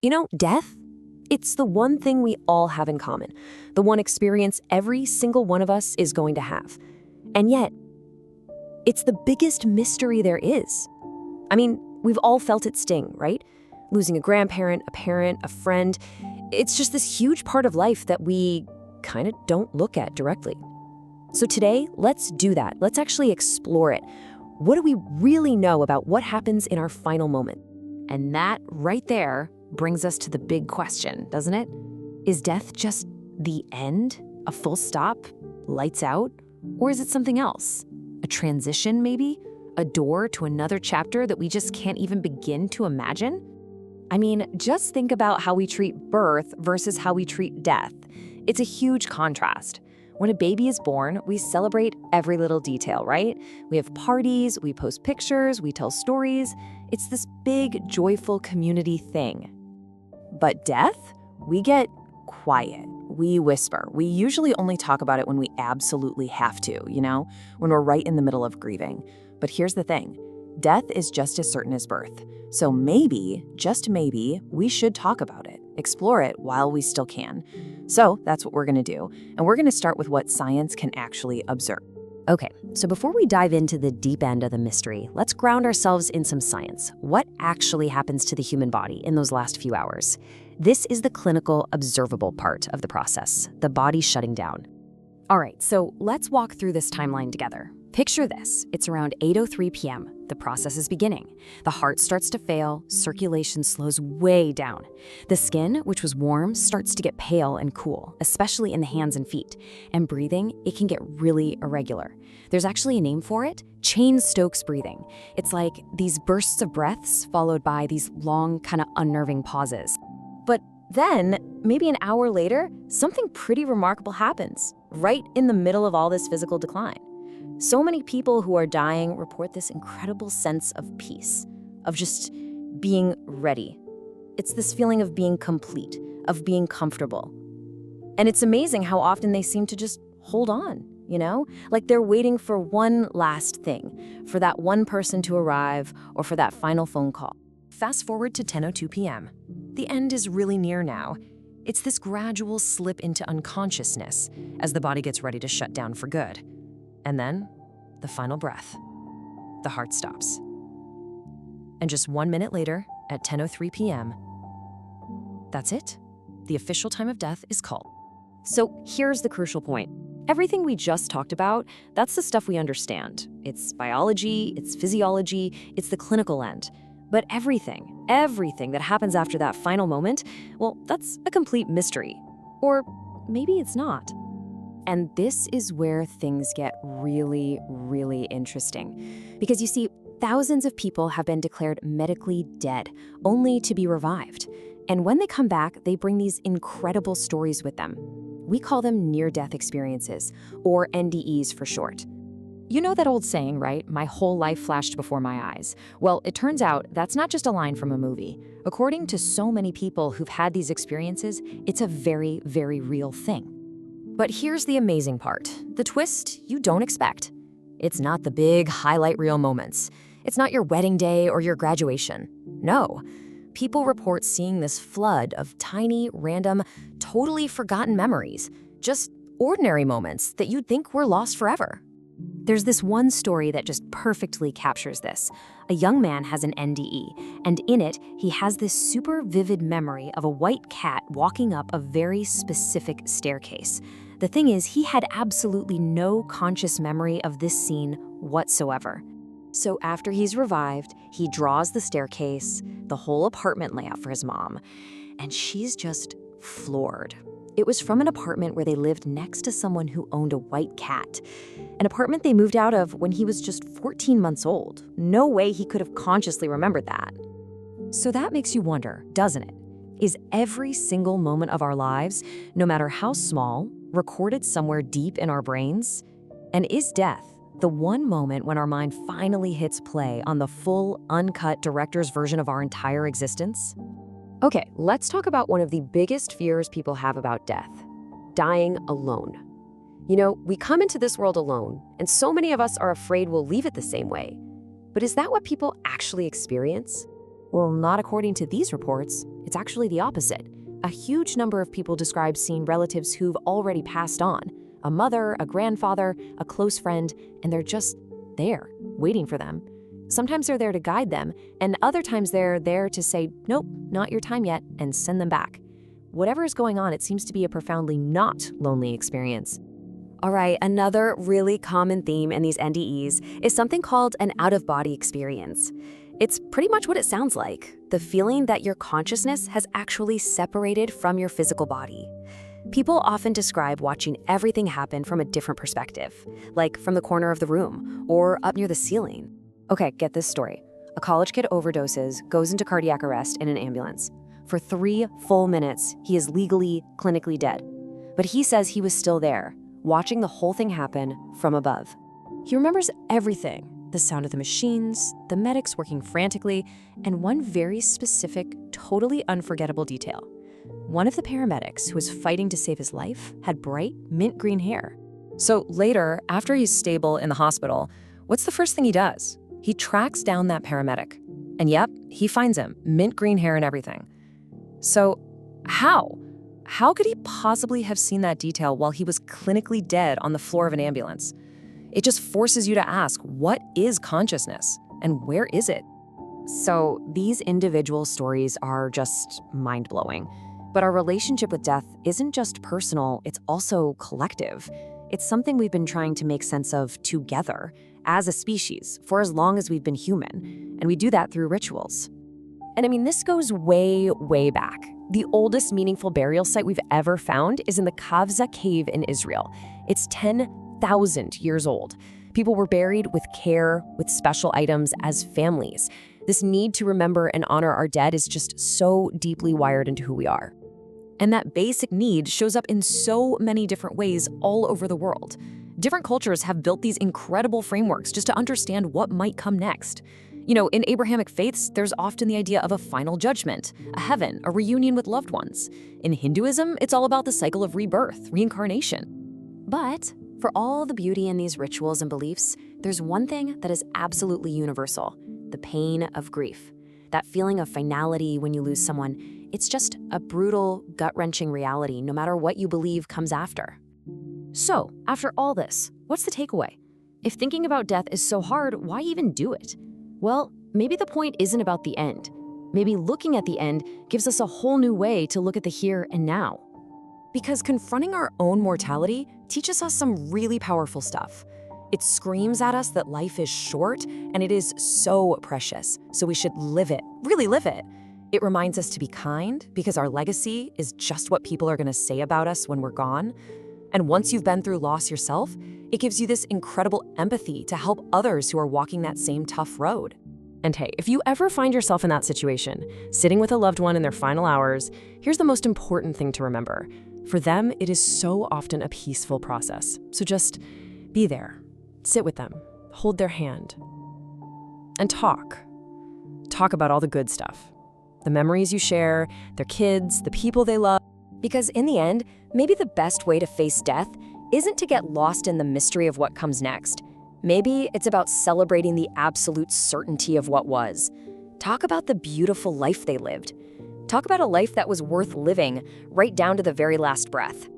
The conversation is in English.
Death, it's the one thing we all have in common, the one experience every single one of us is going to have. And yet, it's the biggest mystery there is. We've all felt it sting, right? Losing a grandparent, a parent, a friend. It's just this huge part of life that we kind of don't look at directly. So today, let's do that. Let's actually explore it. What do we really know about what happens in our final moment? And that right there brings us to the big question, doesn't it? Is death just the end? A full stop? Lights out? Or is it something else? A transition, maybe? A door to another chapter that we just can't even begin to imagine? Just think about how we treat birth versus how we treat death. It's a huge contrast. When a baby is born, we celebrate every little detail, right? We have parties, we post pictures, we tell stories. It's this big, joyful community thing. But death? We get quiet. We whisper. We usually only talk about it when we absolutely have to, when we're right in the middle of grieving. But here's the thing. Death is just as certain as birth. So maybe, just maybe, we should talk about it, explore it while we still can. So that's what we're going to do. And we're going to start with what science can actually observe. Okay, so before we dive into the deep end of the mystery, let's ground ourselves in some science. What actually happens to the human body in those last few hours? This is the clinical, observable part of the process, the body shutting down. All right, so let's walk through this timeline together. Picture this. It's around 8:03 p.m. The process is beginning. The heart starts to fail, circulation slows way down. The skin, which was warm, starts to get pale and cool, especially in the hands and feet. And breathing, it can get really irregular. There's actually a name for it, Cheyne-Stokes breathing. It's like these bursts of breaths followed by these long, kind of unnerving pauses. But then, maybe an hour later, something pretty remarkable happens, right in the middle of all this physical decline. So many people who are dying report this incredible sense of peace, of just being ready. It's this feeling of being complete, of being comfortable. And it's amazing how often they seem to just hold on, like they're waiting for one last thing, for that one person to arrive or for that final phone call. Fast forward to 10:02 p.m. The end is really near now. It's this gradual slip into unconsciousness as the body gets ready to shut down for good. And then, the final breath. The heart stops. And just 1 minute later, at 10:03 p.m., that's it. The official time of death is called. So here's the crucial point. Everything we just talked about, that's the stuff we understand. It's biology, it's physiology, it's the clinical end. But everything that happens after that final moment, well, that's a complete mystery. Or maybe it's not. And this is where things get really, really interesting. Because you see, thousands of people have been declared medically dead, only to be revived. And when they come back, they bring these incredible stories with them. We call them near-death experiences, or NDEs for short. You know that old saying, right? My whole life flashed before my eyes. Well, it turns out that's not just a line from a movie. According to so many people who've had these experiences, it's a very, very real thing. But here's the amazing part, the twist you don't expect. It's not the big highlight reel moments. It's not your wedding day or your graduation. No. People report seeing this flood of tiny, random, totally forgotten memories. Just ordinary moments that you'd think were lost forever. There's this one story that just perfectly captures this. A young man has an NDE, and in it, he has this super vivid memory of a white cat walking up a very specific staircase. The thing is, he had absolutely no conscious memory of this scene whatsoever. So after he's revived, he draws the staircase, the whole apartment layout for his mom, and she's just floored. It was from an apartment where they lived next to someone who owned a white cat, an apartment they moved out of when he was just 14 months old. No way he could have consciously remembered that. So that makes you wonder, doesn't it? Is every single moment of our lives, no matter how small, recorded somewhere deep in our brains? And is death the one moment when our mind finally hits play on the full, uncut director's version of our entire existence? Okay, let's talk about one of the biggest fears people have about death: dying alone. We come into this world alone, and so many of us are afraid we'll leave it the same way. But is that what people actually experience? Well, not according to these reports. it's actually the opposite. A huge number of people describe seeing relatives who've already passed on, a mother, a grandfather, a close friend, and they're just there, waiting for them. Sometimes they're there to guide them, and other times they're there to say, nope, not your time yet, and send them back. Whatever is going on, it seems to be a profoundly not lonely experience. All right, another really common theme in these NDEs is something called an out-of-body experience. It's pretty much what it sounds like, the feeling that your consciousness has actually separated from your physical body. People often describe watching everything happen from a different perspective, like from the corner of the room or up near the ceiling. Okay, get this story. A college kid overdoses, goes into cardiac arrest in an ambulance. For 3 full minutes, he is legally, clinically dead. But he says he was still there, watching the whole thing happen from above. He remembers everything. The sound of the machines, the medics working frantically, and one very specific, totally unforgettable detail. One of the paramedics who was fighting to save his life had bright, mint green hair. So later, after he's stable in the hospital, what's the first thing he does? He tracks down that paramedic. And yep, he finds him, mint green hair and everything. So how? How could he possibly have seen that detail while he was clinically dead on the floor of an ambulance? It just forces you to ask, what is consciousness and where is it? So these individual stories are just mind-blowing. But our relationship with death isn't just personal, it's also collective. It's something we've been trying to make sense of together, as a species, for as long as we've been human. And we do that through rituals. And I mean, this goes way, way back. The oldest meaningful burial site we've ever found is in the Kavza cave in Israel. It's 10,000 years old. People were buried with care, with special items as families. This need to remember and honor our dead is just so deeply wired into who we are. And that basic need shows up in so many different ways all over the world. Different cultures have built these incredible frameworks just to understand what might come next. You know, in Abrahamic faiths, there's often the idea of a final judgment, a heaven, a reunion with loved ones. In Hinduism, it's all about the cycle of rebirth, reincarnation. But for all the beauty in these rituals and beliefs, there's one thing that is absolutely universal: the pain of grief. That feeling of finality when you lose someone, it's just a brutal, gut-wrenching reality no matter what you believe comes after. So, after all this, what's the takeaway? If thinking about death is so hard, why even do it? Well, maybe the point isn't about the end. Maybe looking at the end gives us a whole new way to look at the here and now. Because confronting our own mortality teaches us some really powerful stuff. It screams at us that life is short and it is so precious, so we should live it, really live it. It reminds us to be kind because our legacy is just what people are going to say about us when we're gone. And once you've been through loss yourself, it gives you this incredible empathy to help others who are walking that same tough road. And hey, if you ever find yourself in that situation, sitting with a loved one in their final hours, here's the most important thing to remember. For them, it is so often a peaceful process. So just be there, sit with them, hold their hand, and talk. Talk about all the good stuff. The memories you share, their kids, the people they love. Because in the end, maybe the best way to face death isn't to get lost in the mystery of what comes next. Maybe it's about celebrating the absolute certainty of what was. Talk about the beautiful life they lived. Talk about a life that was worth living, right down to the very last breath.